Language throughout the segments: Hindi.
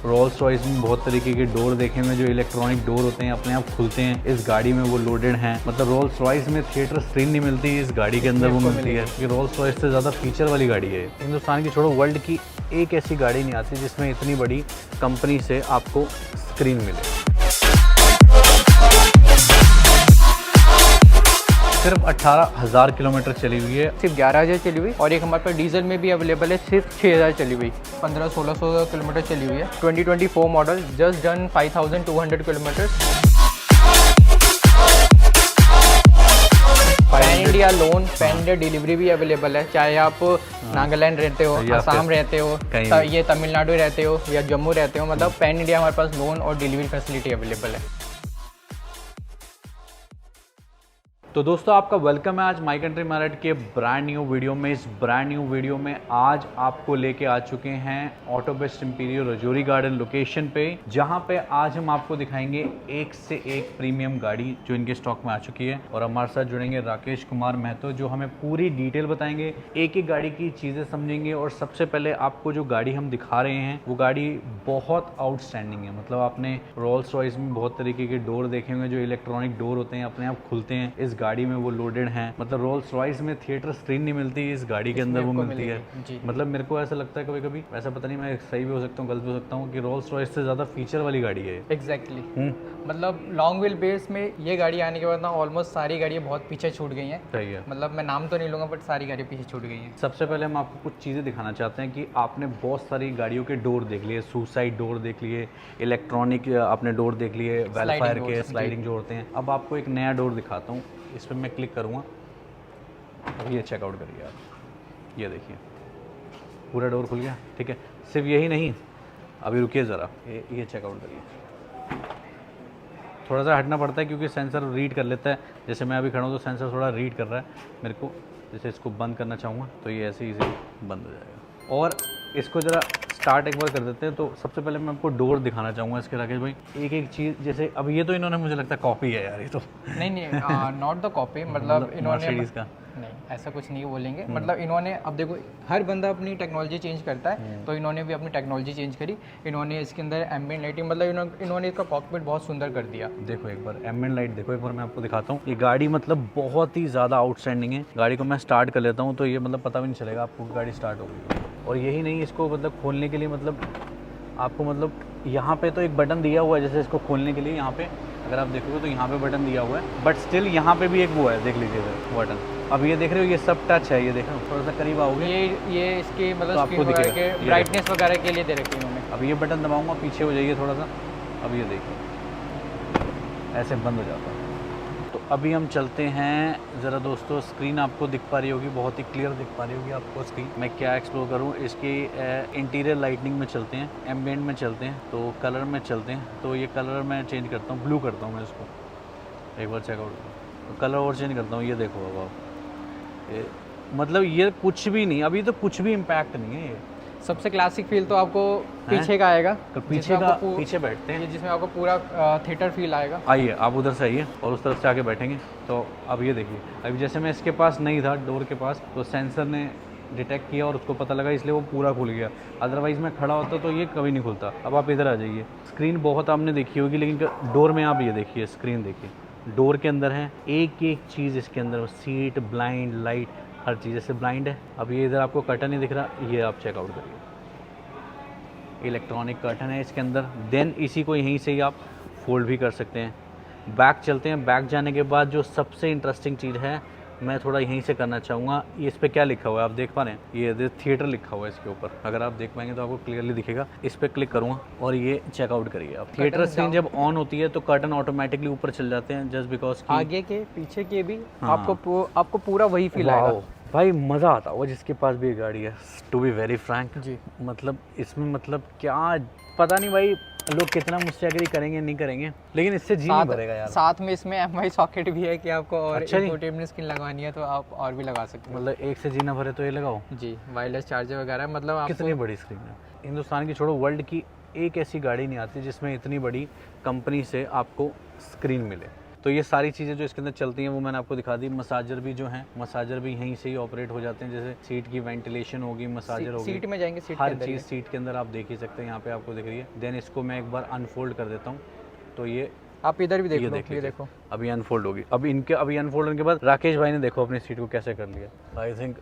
रोल्स रॉयस में बहुत तरीके के डोर देखे हुए जो इलेक्ट्रॉनिक डोर होते हैं, अपने आप खुलते हैं। इस गाड़ी में वो लोडेड हैं। मतलब रोल्स रॉयस में थिएटर स्क्रीन नहीं मिलती, इस गाड़ी के अंदर वो मिलती है। ये रोल्स रॉयस से ज़्यादा फीचर वाली गाड़ी है। हिंदुस्तान की छोड़ो, वर्ल्ड की एक ऐसी गाड़ी नहीं आती जिसमें इतनी बड़ी कंपनी से आपको स्क्रीन मिले। सिर्फ 18,000 किलोमीटर चली हुई है, सिर्फ 11,000 चली हुई। और एक हमारे पास डीजल में भी अवेलेबल है, सिर्फ 6,000 चली हुई। 1500-1600 किलोमीटर चली हुई है। 2024 model, just done 5,200 kilometre. Pan India loan, pan India delivery भी अवेलेबल है। चाहे आप नागालैंड रहते हो, असम रहते हो, ये तमिलनाडु रहते हो या जम्मू रहते हो, मतलब पैन इंडिया हमारे पास लोन और डिलीवरी फैसिलिटी अवेलेबल है। तो दोस्तों, आपका वेलकम है आज माई कंट्री मार्ट के ब्रांड न्यू वीडियो में। इस ब्रांड न्यू वीडियो में आज आपको लेके आ चुके हैं auto best imperial Rajouri garden location पे, जहां पे आज हम आपको दिखाएंगे एक से एक प्रीमियम गाड़ी जो इनके स्टॉक में आ चुकी है। और हमारे साथ जुड़ेंगे राकेश कुमार महतो, जो हमें पूरी डिटेल बताएंगे, एक एक गाड़ी की चीज़ें समझेंगे। और सबसे पहले आपको जो गाड़ी हम दिखा रहे हैं वो गाड़ी बहुत आउटस्टैंडिंग है। मतलब आपने रोल्स रॉयस में बहुत तरीके के डोर देखे होंगे जो इलेक्ट्रॉनिक डोर होते हैं, अपने आप खुलते हैं। इस गाड़ी में वो लोडेड हैं। मतलब रोल्स रॉयस में थिएटर स्क्रीन नहीं मिलती, इस गाड़ी के अंदर वो मिलती है। मतलब मेरे को ऐसा लगता है कभी कभी, ऐसा पता नहीं, मैं सही भी हो सकता हूँ, गलत भी हो सकता हूँ, कि रोल्स रॉयस से ज़्यादा फीचर वाली गाड़ी है। एग्जैक्टली मतलब लॉन्ग व्हील बेस में ये गाड़ी आने के बाद ना ऑलमोस्ट सारी गाड़ियाँ बहुत पीछे छूट गई हैं। सही है। मतलब मैं नाम तो नहीं लूँगा, बट सारी गाड़ियाँ पीछे छूट गई हैं। सबसे पहले हम आपको कुछ चीज़ें दिखाना चाहते हैं कि आपने बहुत सारी गाड़ियों के डोर देख लिए, सुसाइड डोर देख लिए, इलेक्ट्रॉनिक आपने डोर देख लिए, वेलफायर के स्लाइडिंग जो होते हैं। अब आपको एक नया डोर दिखाता हूँ, इस पर मैं क्लिक करूँगा। अब ये चेकआउट करिए आप, ये देखिए पूरा डोर खुल गया। ठीक है, सिर्फ यही नहीं, अभी रुकिए ज़रा, ये चेकआउट करिए। थोड़ा सा हटना पड़ता है क्योंकि सेंसर रीड कर लेता है। जैसे मैं अभी खड़ा हूँ तो सेंसर थोड़ा रीड कर रहा है मेरे को। जैसे इसको बंद करना चाहूँगा तो ये ऐसे इजीली बंद हो जाएगा। और इसको ज़रा स्टार्ट एक बार कर देते हैं। तो सबसे पहले मैं आपको डोर दिखाना चाहूँगा इसके, राकेश भाई। एक एक चीज़, जैसे अब ये तो इन्होंने, मुझे लगता है कॉपी है यार ये तो। नहीं नॉट द कॉपी, मतलब इन्होंने का नहीं, ऐसा कुछ नहीं बोलेंगे। मतलब इन्होंने, अब देखो हर बंदा अपनी टेक्नोलॉजी चेंज करता है, तो इन्होंने भी अपनी टेक्नोलॉजी चेंज करी। इन्होंने इसके अंदर एम्बिएंट लाइटिंग, मतलब इन्होंने इसका कॉकपिट बहुत सुंदर कर दिया। देखो एक बार एम्बिएंट लाइट देखो, एक बार मैं आपको दिखाता हूँ। ये गाड़ी मतलब बहुत ही ज़्यादा आउटस्टैंडिंग है। गाड़ी को मैं स्टार्ट कर लेता हूँ तो ये मतलब पता भी नहीं चलेगा आपको गाड़ी स्टार्ट हो गई। और यही नहीं, इसको मतलब खोलने के लिए मतलब आपको मतलब यहाँ पे तो एक बटन दिया हुआ है, जैसे इसको खोलने के लिए यहाँ पे अगर आप देखोगे तो यहाँ पे बटन दिया हुआ है, बट स्टिल यहाँ पे भी एक वो है, देख लीजिए बटन। अब ये देख रहे हो, ये सब टच है। ये देख रहे हो, थोड़ा सा करीब आओगे, ये इसकी मतलब तो आपको दिखेगा ब्राइटनेस वगैरह के लिए दे रखी है उन्होंने। अब ये बटन दबाऊंगा, पीछे हो जाइए थोड़ा सा। अब ये देखिए ऐसे बंद हो जाता है। तो अभी हम चलते हैं ज़रा दोस्तों, स्क्रीन आपको दिख पा रही होगी, बहुत ही क्लियर दिख पा रही होगी आपको स्क्रीन। मैं क्या एक्सप्लोर करूँ, इसकी इंटीरियर लाइटनिंग में चलते हैं, एम्बिएंट में चलते हैं, तो कलर में चलते हैं। तो ये कलर मैं चेंज करता हूँ, ब्लू करता हूँ मैं इसको, एक बार चेकआउट तो कलर और चेंज करता हूँ। ये देखो अब आप, ये मतलब ये कुछ भी नहीं, अभी तो कुछ भी इम्पैक्ट नहीं है। ये सबसे क्लासिक फील तो आपको पीछे का आएगा, पीछे बैठते हैं, जिसमें आपको पूरा थिएटर फील आएगा। आइए आप उधर से आइए और उस तरफ से आके बैठेंगे। तो अब ये देखिए, अभी जैसे मैं इसके पास नहीं था, डोर के पास, तो सेंसर ने डिटेक्ट किया और उसको पता लगा, इसलिए वो पूरा खुल गया। अदरवाइज़ मैं खड़ा होता तो ये कभी नहीं खुलता। अब आप इधर आ जाइए। स्क्रीन बहुत आपने देखी होगी, लेकिन डोर में आप ये देखिए, स्क्रीन देखिए, डोर के अंदर है एक एक चीज़ इसके अंदर, सीट, ब्लाइंड, लाइट, हर चीज़। जैसे ब्लाइंड है, अब ये इधर आपको कर्टन नहीं दिख रहा, ये आप चेकआउट करिए, इलेक्ट्रॉनिक कर्टन है इसके अंदर। देन इसी को यहीं से ही आप फोल्ड भी कर सकते हैं। बैक चलते हैं। बैक जाने के बाद जो सबसे इंटरेस्टिंग चीज़ है, मैं थोड़ा यहीं से करना चाहूँगा। ये इस पर क्या लिखा हुआ है आप देख पा रहे हैं, ये थिएटर लिखा हुआ है इसके ऊपर। अगर आप देख पाएंगे तो आपको क्लियरली दिखेगा। इस पर क्लिक करूँगा और ये चेकआउट करिए आप। थिएटर स्क्रीन जब ऑन होती है तो कर्टन ऑटोमेटिकली ऊपर चल जाते हैं, जस्ट बिकॉज आगे के पीछे के भी आपको पूरा वही फील आएगा। भाई मज़ा आता होगा जिसके पास भी ये गाड़ी है, टू बी वेरी फ्रैंक जी। मतलब इसमें मतलब क्या पता नहीं भाई, लोग कितना मुझसे एग्री करेंगे नहीं करेंगे, लेकिन इससे जी नहीं भरेगा यार। साथ में इसमें एमआई सॉकेट भी है कि आपको और अच्छा इंफोटेनमेंट स्क्रीन लगवानी है तो आप और भी लगा सकते हो। मतलब एक से जी ना भरे तो ये लगाओ जी। वायरलेस चार्जर वगैरह, मतलब कितनी बड़ी स्क्रीन है। हिंदुस्तान की छोड़ो, वर्ल्ड की एक ऐसी गाड़ी नहीं आती जिसमें इतनी बड़ी कंपनी से आपको स्क्रीन मिले। तो ये सारी चीज़ें जो इसके अंदर चलती हैं वो मैंने आपको दिखा दी। मसाजर भी जो हैं, मसाजर भी यहीं से ही ऑपरेट हो जाते हैं, जैसे सीट की वेंटिलेशन होगी, मसाजर होगी, सीट में जाएंगे, सीट हर चीज़ सीट के अंदर आप देख ही सकते हैं, यहाँ पे आपको दिख रही है। देन इसको मैं एक बार अनफोल्ड कर देता हूँ, तो ये आप इधर भी ये देखो, ये देखो अभी अनफोल्ड होगी। अभी अनफोल्ड होने के बाद राकेश भाई ने देखो अपनी सीट को कैसे कर लिया। आई थिंक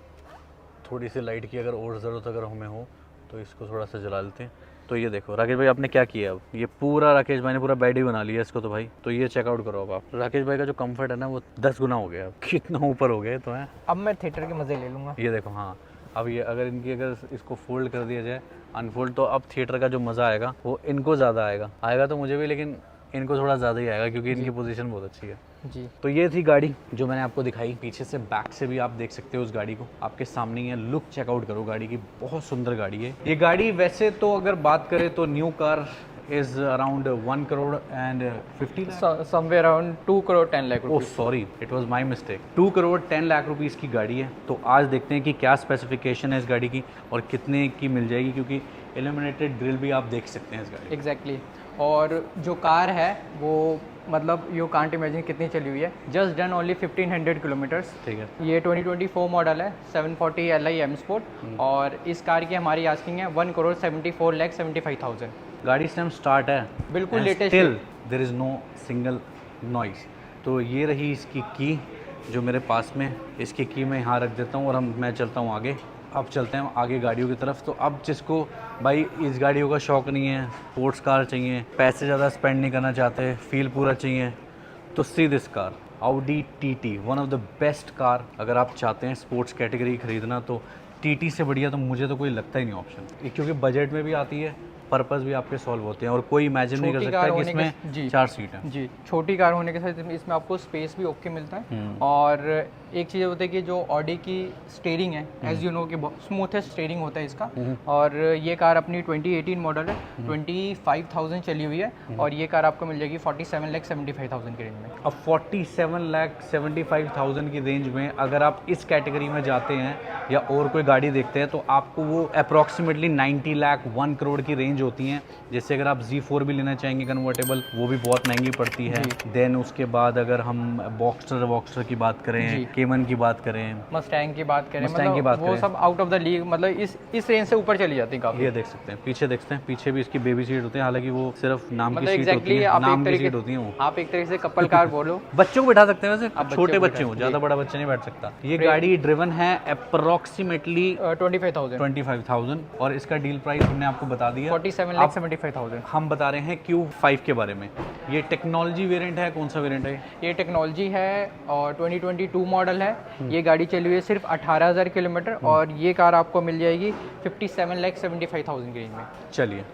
थोड़ी सी लाइट की अगर और ज़रूरत अगर हमें हो तो इसको थोड़ा सा जला लेते हैं। तो ये देखो राकेश भाई आपने क्या किया, अब ये पूरा राकेश भाई ने पूरा बेड ही बना लिया इसको। तो भाई तो ये चेकआउट करो अब आप। राकेश भाई का जो कंफर्ट है ना वो 10 गुना हो गया, अब कितना ऊपर हो गया तो है। अब मैं थिएटर के मज़े ले लूँगा। ये देखो, हाँ अब ये अगर इसको फोल्ड कर दिया जाए अनफोल्ड, तो अब थिएटर का जो मज़ा आएगा वो इनको ज़्यादा आएगा तो मुझे भी, लेकिन इनको थोड़ा ज़्यादा ही आएगा क्योंकि इनकी पोजीशन बहुत अच्छी है जी। तो ये थी गाड़ी जो मैंने आपको दिखाई। पीछे से बैक से भी आप देख सकते हो उस गाड़ी को, आपके सामने ही है। लुक चेकआउट करो गाड़ी की, बहुत सुंदर गाड़ी है ये गाड़ी। वैसे तो अगर बात करें तो new car is around 1 crore and 50 lakh, somewhere around 2 crore 10 lakh rupees. Oh sorry, it was my mistake. 2 crore 10 lakh rupees की गाड़ी है। तो आज देखते हैं कि क्या स्पेसिफिकेशन है इस गाड़ी की और कितने की मिल जाएगी, क्योंकि इल्यूमिनेटेड ग्रिल भी आप देख सकते हैं इस गाड़ी। एग्जैक्टली। और जो कार है वो मतलब यू कांट इमेजिन कितनी चली हुई है। Just done only 1500 kilometres. ठीक है, ये 2024 मॉडल है, 740 Li M Sport। और इस कार की हमारी आस्किंग है 1 करोड़ 74,75,000। गाड़ी इस टाइम स्टार्ट है, बिल्कुल latest. Still there is no single noise. तो ये रही इसकी की जो मेरे पास में, इसकी की मैं यहाँ रख देता हूँ और मैं चलता हूँ आगे। अब चलते हैं आगे गाड़ियों की तरफ। तो अब जिसको भाई इस गाड़ियों का शौक़ नहीं है, स्पोर्ट्स कार चाहिए, पैसे ज़्यादा स्पेंड नहीं करना चाहते, फील पूरा चाहिए, तो see this car Audi TT, one of the best car. अगर आप चाहते हैं स्पोर्ट्स कैटेगरी खरीदना तो TT से बढ़िया तो मुझे तो कोई लगता ही नहीं ऑप्शन, क्योंकि बजट में भी आती है, पर्पस भी आपके सॉल्व होते हैं और कोई इमेजिन नहीं कर सकता कि इसमें 4 सीट है। जी, छोटी कार होने के साथ इसमें आपको स्पेस भी ओके मिलता है। और एक चीज़ होती है कि जो ऑडी की स्टीयरिंग है, एज यू नो कि स्मूथेस्ट स्टीयरिंग होता है इसका। और ये कार अपनी 2018 मॉडल है, 25,000 चली हुई है। और ये कार आपको मिल जाएगी 47,75,000 की रेंज में। अब 47,75,000 की रेंज में अगर आप इस कैटेगरी में जाते हैं या और कोई गाड़ी देखते हैं तो आपको वो अप्रॉक्सीमेटली 90 लाख 1 करोड़ की रेंज होती हैं। जैसे अगर आप Z4 भी लेना चाहेंगे कन्वर्टेबल, वो भी बहुत महंगी पड़ती है। देन उसके बाद अगर हम बॉक्सर की बात करें, केमन की बात करें, मस्टैंग की बात करें, मतलब वो सब आउट ऑफ द लीग, मतलब इस रेंज से ऊपर चली जाती है काफी। ये देख सकते हैं, पीछे देखते हैं, पीछे भी इसकी बेबी सीट होती है, हालांकि वो सिर्फ नाम की मतलब सीट होती है, नाम की सीट होती है वो। आप एक तरीके से कपल कार बोलो। बच्चों को बैठा सकते हैं, वैसे छोटे बच्चे हो, ज्यादा बड़ा बच्चा नहीं बैठ सकता। ये गाड़ी ड्रिवन है अप्रोक्सीमेटली 25,000 और इसका डील प्राइस हमने आपको बता दिया 47,75,000। हम बता रहे हैं Q5 के बारे में। ये टेक्नोलॉजी वेरिएंट है, कौन सा वेरिएंट है? ये टेक्नोलॉजी है और 2022 मॉडल है। ये गाड़ी चली हुई है सिर्फ 18,000 किलोमीटर और ये कार आपको मिल जाएगी 57,75,000 की रेंज में। चलिए,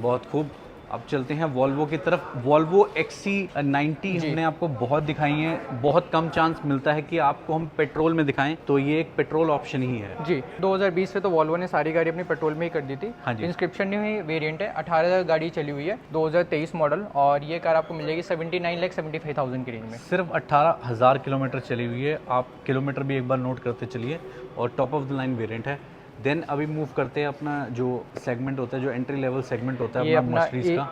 बहुत खूब। अब चलते हैं वॉल्वो की तरफ। वॉल्वो XC90 हमने आपको बहुत दिखाई है, बहुत कम चांस मिलता है कि आपको हम पेट्रोल में दिखाएं, तो ये एक पेट्रोल ऑप्शन ही है। जी, 2020 से तो वॉल्वो ने सारी गाड़ी अपनी पेट्रोल में ही कर दी थी। हाँ जी। इंस्क्रिप्शन नहीं हुई वेरिएंट है, 18,000 गाड़ी चली हुई है, 2023 मॉडल। और ये कार आपको मिल जाएगी 79,75,000 की रेंज में। सिर्फ 18,000 किलोमीटर चली हुई है। आप किलोमीटर भी एक बार नोट करते चलिए। और top of the line variant है। देन अभी मूव करते हैं अपना जो सेगमेंट होता है, जो एंट्री लेवल सेगमेंट होता है, ये अपना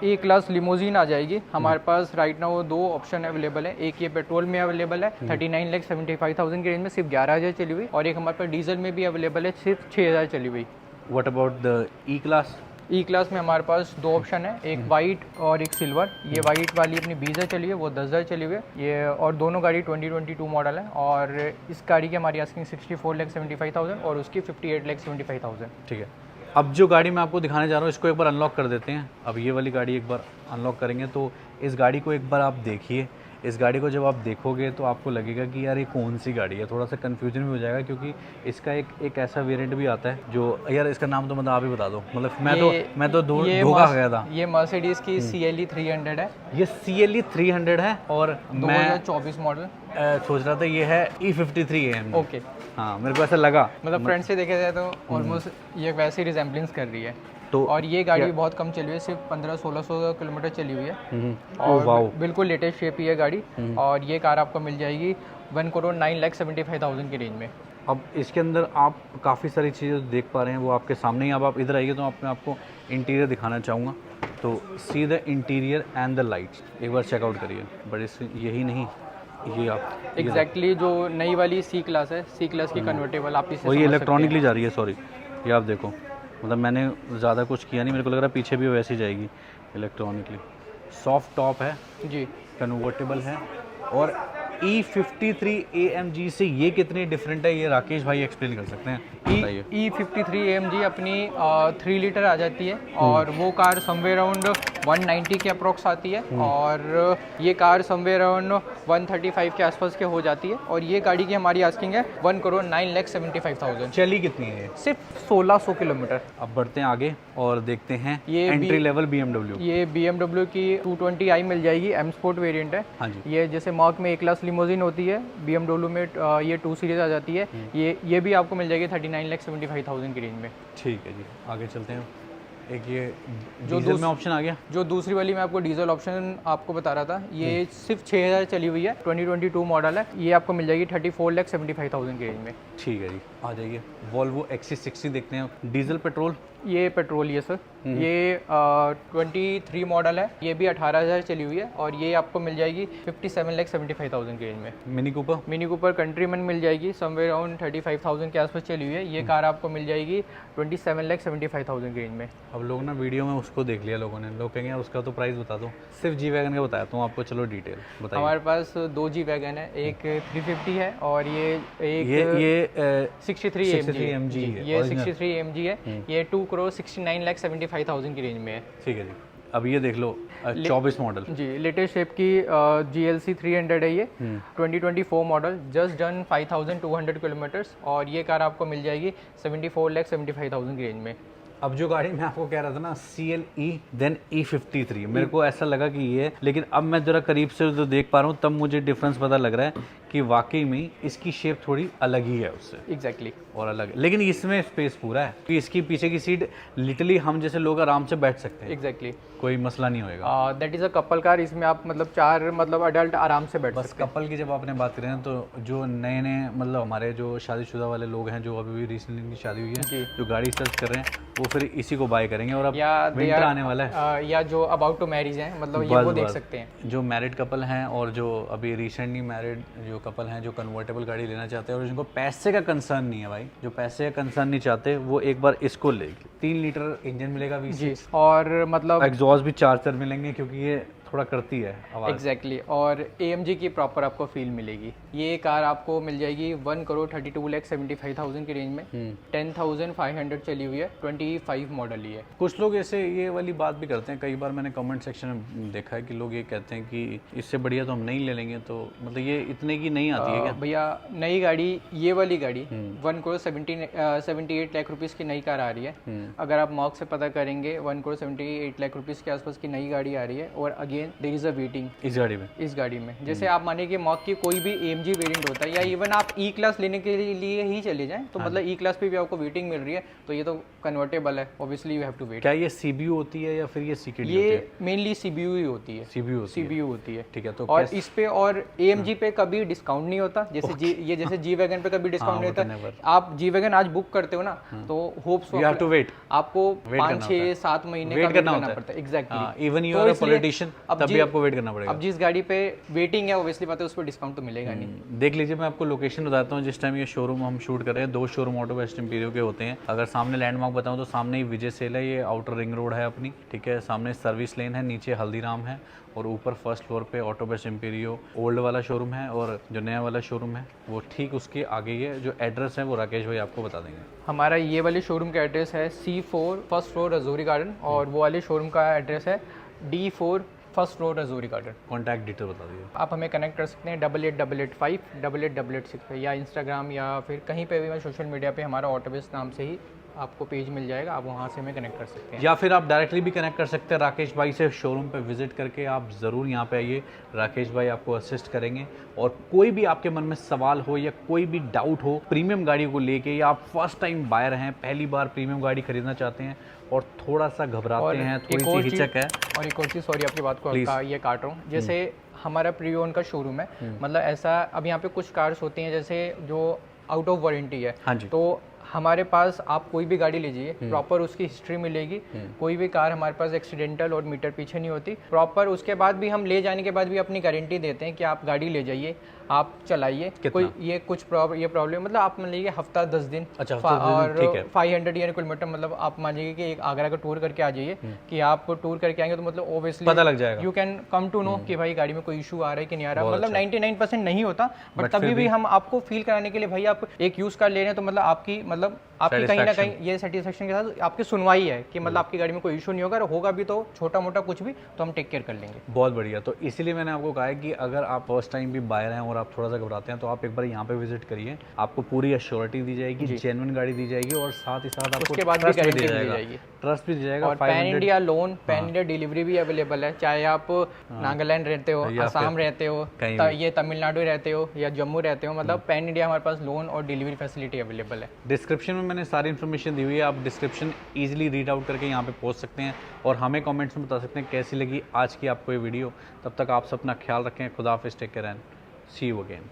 ए क्लास लिमोजिन आ जाएगी हमारे पास। राइट नाउ 2 ऑप्शन अवेलेबल है। एक ये पेट्रोल में अवेलेबल है 39,75,000 की रेंज में, सिर्फ 11,000 चली हुई। और एक हमारे पास डीजल में भी अवेलेबल है, सिर्फ 6,000 चली हुई। What about the E class? E class में हमारे पास 2 ऑप्शन है, एक वाइट और एक सिल्वर। ये वाइट वाली अपनी 20,000 चली हुई है, वो 10,000 चली हुई है। ये और दोनों गाड़ी 2022 मॉडल है। और इस गाड़ी की हमारी आस्किंग 64,75,000 और उसकी 58,75,000। ठीक है। अब जो गाड़ी मैं आपको दिखाने जा रहा हूँ इसको एक बार अनलॉक कर देते हैं। अब ये वाली गाड़ी एक बार अनलॉक करेंगे तो इस गाड़ी को एक बार आप देखिए। इस गाड़ी को जब आप देखोगे तो आपको लगेगा कि यार ये कौन सी गाड़ी है, थोड़ा सा कन्फ्यूजन भी हो जाएगा क्योंकि इसका एक ऐसा वेरिएंट भी आता है जो, यार इसका नाम तो मतलब आप ही बता दो, मतलब मैं तो धोखा गया था। ये मर्सिडीज की CLE 300 है। ये CLE 300 है और 2024 मॉडल सोच रहा था ये है E53 है। ओके, हाँ मेरे को ऐसा लगा, मतलब फ्रंट से देखा जाए तो ऑलमोस्ट ये वैसी रिजेम्बलेंस कर रही है। तो और ये गाड़ी बहुत कम चली हुई है, सिर्फ 1500-1600 किलोमीटर चली हुई है। और बिल्कुल लेटेस्ट शेप ही है गाड़ी। और ये कार आपको मिल जाएगी 1 करोड़ 9,75,000 की रेंज में। अब इसके अंदर आप काफ़ी सारी चीज़ें देख पा रहे हैं, वो आपके सामने ही। अब आप इधर आइए तो मैं आपको इंटीरियर दिखाना चाहूँगा। तो see the interior and the lights, एक बार चेकआउट करिए। बट इस यही नहीं, ये आप एग्जैक्टली जो नई वाली सी क्लास है, सी क्लास की कन्वर्टेबल आप इसे और ये समझ सकते इलेक्ट्रॉनिकली जा रही है, सॉरी ये आप देखो, मतलब मैंने ज़्यादा कुछ किया नहीं, मेरे को लग रहा है पीछे भी वैसे ही जाएगी इलेक्ट्रॉनिकली। सॉफ्ट टॉप है हैं। जी, कन्वर्टेबल है। और E53 AMG से ये कितनी डिफरेंट है, ये राकेश भाई एक्सप्लेन कर सकते हैं, बताइए। E53 AMG अपनी 3 लीटर आ जाती है और वो कार समवेयर अराउंड 190 के अप्रोक्स आती है और ये कार समवेयर अराउंड 135 के आसपास के हो जाती है और ये गाड़ी की हमारी आस्किंग है 1,09,75,000। चली कितनी है ये? सिर्फ 1600 किलोमीटर। अब बढ़ते हैं आगे और देखते हैं ये एंट्री लेवल BMW। ये BMW की 220i मिल जाएगी, M स्पोर्ट वेरिएंट है। हाँ जी। ये जैसे मार्क में ए क्लास लिमोजिन होती है, BMW में ये 2 सीरीज आ जाती है। ये भी आपको मिल जाएगी 39,75,000 की रेंज में। ठीक है जी, आगे चलते हैं। एक ये जो डीजल में ऑप्शन आ गया, जो दूसरी वाली मैं आपको डीजल ऑप्शन आपको बता रहा था, ये सिर्फ 6000 चली हुई है, 2022 मॉडल है। ये आपको मिल जाएगी 34,75,000 की रेंज में। ठीक है जी, आ जाइए। वॉल्वो XC60 देखते हैं, डीजल पेट्रोल। ये पेट्रोल ही है सर। ये 23 मॉडल है, ये भी 18,000 चली हुई है और ये आपको मिल जाएगी 57,75,000 की रेंज में। मिनी कूपर कंट्रीमैन मिल जाएगी समवेयर अराउंड 35,000 के आसपास चली हुई है। ये कार आपको मिल जाएगी 27,75,000 की रेंज में। अब लोग ना वीडियो में उसको देख लिया लोगों ने, लोग कहेंगे उसका तो प्राइस बता दो, सिर्फ जी वैगन का बताया हूँ आपको। चलो डिटेल बताइए। हमारे पास 2 जी वैगन है, एक 350 है और ये एक ये 63 AMG है, ये original। 63 AMG है। ये 2,69,75,000 की रेंज में है। ठीक है जी, अब ये देख लो 24 मॉडल जी, लेटेस्ट शेप की GLC 300 है ये, 2024 मॉडल, जस्ट डन 5,200 किलोमीटर्स और ये कार आपको मिल जाएगी 74,75,000 की रेंज में। अब जो गाड़ी मैं आपको कह रहा था ना, CLE देन E53, मेरे को ऐसा लगा कि ये है, लेकिन अब मैं ज़रा करीब से जो देख पा रहा हूँ तब मुझे डिफरेंस पता लग रहा है कि वाकई में इसकी शेप थोड़ी अलग ही है उससे। एग्जैक्टली और अलग है, लेकिन इसमें स्पेस पूरा है कि इसकी पीछे की सीट लिटरली हम जैसे लोग आराम से बैठ सकते हैं। एग्जैक्टली कोई मसला नहीं होएगा। That is a couple car. इसमें आप मतलब 4 मतलब अडल्ट आराम से बैठ बस सकते कपल की जब आपने बात करें ना, तो जो नए नए मतलब हमारे जो शादीशुदा वाले लोग हैं, जो अभी भी रिसेंटली शादी हुई है, जो गाड़ी सर्च कर रहे हैं, वो फिर इसी को बाय करेंगे। और अब विंटर आने वाला है, या जो अबाउट टू मैरिज हैं, मतलब ये वो देख सकते हैं। जो मैरिड कपल हैं और जो अभी रिसेंटली मैरिड जो कपल हैं, जो कन्वर्टेबल गाड़ी लेना चाहते हैं और जिनको पैसे का कंसर्न नहीं है भाई, जो पैसे का कंसर्न नहीं चाहते, वो एक बार इसको ले। 3 लीटर इंजन मिलेगा जी, और मतलब एग्जॉस्ट भी 4 मिलेंगे क्योंकि ये थोड़ा करती है आवाज़। एग्जैक्टली और AMG की प्रॉपर आपको फील मिलेगी। ये कार आपको मिल जाएगी 1,32,75,000 की रेंज में, 10,500 चली हुई है, 25 मॉडल ही है। कुछ लोग ऐसे ये वाली बात भी करते हैं, कई बार मैंने कमेंट सेक्शन में देखा है कि लोग ये कहते हैं कि इससे बढ़िया तो हम नहीं ले लेंगे, तो मतलब ये इतने की नहीं आती है क्या? भैया नई गाड़ी, ये वाली गाड़ी 1,78 लाख रुपीज़ की नई कार आ रही है। अगर आप मॉक से पता करेंगे 1,78 लाख रुपीज़ के आसपास की नई गाड़ी आ रही है। और again there is a waiting इस गाड़ी में जैसे आप मानिए कि मॉक की कोई भी AMG वेरिएंट होता है या इवन आप E क्लास लेने के लिए ही चले जाएं, तो मतलब E क्लास पे भी आपको वेटिंग मिल रही है, तो ये तो कन्वर्टेबल है, obviously you have to wait. क्या ये CBU होती है या फिर ये CKD होती है? ये मेनली CBU ही होती है। CBU होती है। ठीक है, तो और इस पे और AMG पे कभी डिस्काउंट नहीं होता, जैसे ये जैसे जी वैगन पे कभी डिस्काउंट नहीं होता। आप जी वैगन आज बुक करते हो ना, तो hopes you have to wait, आपको 5-6-7 महीने का वेट करना पड़ता है। Exactly, even you are a politician तब भी आपको वेट करना पड़ेगा। अब जिस गाड़ी पे वेटिंग है, ऑब्वियसली बात है, उस पर डिस्काउंट तो मिलेगा नहीं। देख लीजिए, मैं आपको लोकेशन बताता हूँ। जिस टाइम ये शोरूम हम शूट कर रहे हैं, 2 शोरूम ऑटो वेस्ट इंपीरियो के होते हैं। अगर सामने लैंडमार्क बताऊँ तो सामने ही विजय सेल है, ये आउटर रिंग रोड है अपनी, ठीक है। सामने सर्विस लेन है, नीचे हल्दीराम है और ऊपर फर्स्ट फ्लोर पे ऑटो बेस्ट इंपीरियो ओल्ड वाला शोरूम है और जो नया वाला शोरूम है वो ठीक उसके आगे ही है। जो एड्रेस है वो राकेश भाई आपको बता देंगे। हमारा ये वाले शोरूम का एड्रेस है C4 first floor Rajouri garden और वो वाले शोरूम का एड्रेस है D4 first floor Rajouri garden. Contact detail बता दीजिए। आप हमें कनेक्ट कर सकते हैं 8885 8886 पे, या इंस्टाग्राम या फिर कहीं पे भी, मैं सोशल मीडिया पे हमारा ऑटोबेस नाम से ही आपको पेज मिल जाएगा, आप वहाँ से हमें कनेक्ट कर सकते हैं। या फिर आप डायरेक्टली भी कनेक्ट कर सकते हैं राकेश भाई से। शोरूम पे विजिट करके आप ज़रूर यहाँ पे आइए, राकेश भाई आपको असिस्ट करेंगे। और कोई भी आपके मन में सवाल हो या कोई भी डाउट हो प्रीमियम गाड़ी को लेके, या आप फर्स्ट टाइम बायर हैं, पहली बार प्रीमियम गाड़ी खरीदना चाहते हैं और थोड़ा सा घबराते हैं, थोड़ी सी हिचक है। और एक और चीज़, सॉरी आपकी बात को ये काट रहा हूँ, जैसे हमारा प्री ओन का शोरूम है, मतलब ऐसा अब यहाँ पे कुछ कार्स होती हैं जैसे जो आउट ऑफ वारंटी है। हाँ जी। तो हमारे पास आप कोई भी गाड़ी लीजिए, प्रॉपर उसकी हिस्ट्री मिलेगी। कोई भी कार हमारे पास एक्सीडेंटल और मीटर पीछे नहीं होती। प्रॉपर उसके बाद भी हम ले जाने के बाद भी अपनी गारंटी देते हैं कि आप गाड़ी ले जाइए, आप चलाइए, कोई ये प्रॉब्लम मतलब आप मान लीजिए हफ्ता 10 दिन। अच्छा, और 500 या किलोमीटर, मतलब आप मान लीजिए कि एक आगरा का टूर करके आ जाइए, कि आप टूर करके आएंगे तो मतलब ओब्वियसली पता लग जाएगा, you can come to know कि भाई गाड़ी में कोई इशू आ रहा है कि नहीं आ रहा। मतलब 99% नहीं होता, बट तभी भी हम आपको फील कराने के लिए, भाई आप एक यूज कार ले रहे हैं तो मतलब आपकी कहीं ना कहीं ये सेटिस्फेक्शन के साथ आपकी सुनवाई है कि मतलब आपकी गाड़ी में कोई इशू नहीं होगा, और होगा भी तो छोटा मोटा कुछ भी तो हम टेक केयर कर लेंगे। बहुत बढ़िया। तो इसीलिए मैंने आपको कहा है कि अगर आप फर्स्ट टाइम भी बायर हैं और आप थोड़ा सा घबराते हैं तो आप एक बार यहाँ पे विजिट करिए, आपको पूरी एश्योरिटी दी जाएगी, जेन्युइन गाड़ी दी जाएगी, और साथ ही साथ आपको उसके बाद भी गारंटी दी जाएगी, ट्रस्ट भी दी जाएगा। और pan India loan, pan India delivery भी अवेलेबल है। चाहे आप नागालैंड रहते हो, असम रहते हो, ये तमिलनाडु रहते हो या जम्मू रहते हो, मतलब पैन इंडिया हमारे पास लोन और डिलीवरी फैसिलिटी अवेलेबल है। डिस्क्रिप्शन में मैंने सारी इन्फॉर्मेशन दी हुई है, आप डिस्क्रिप्शन इजीली रीड आउट करके यहाँ पे पहुँच सकते हैं और हमें कमेंट्स में बता सकते हैं कैसी लगी आज की आपको ये वीडियो। तब तक आप सब अपना ख्याल रखें। खुदा हाफिज़, take care and see you again.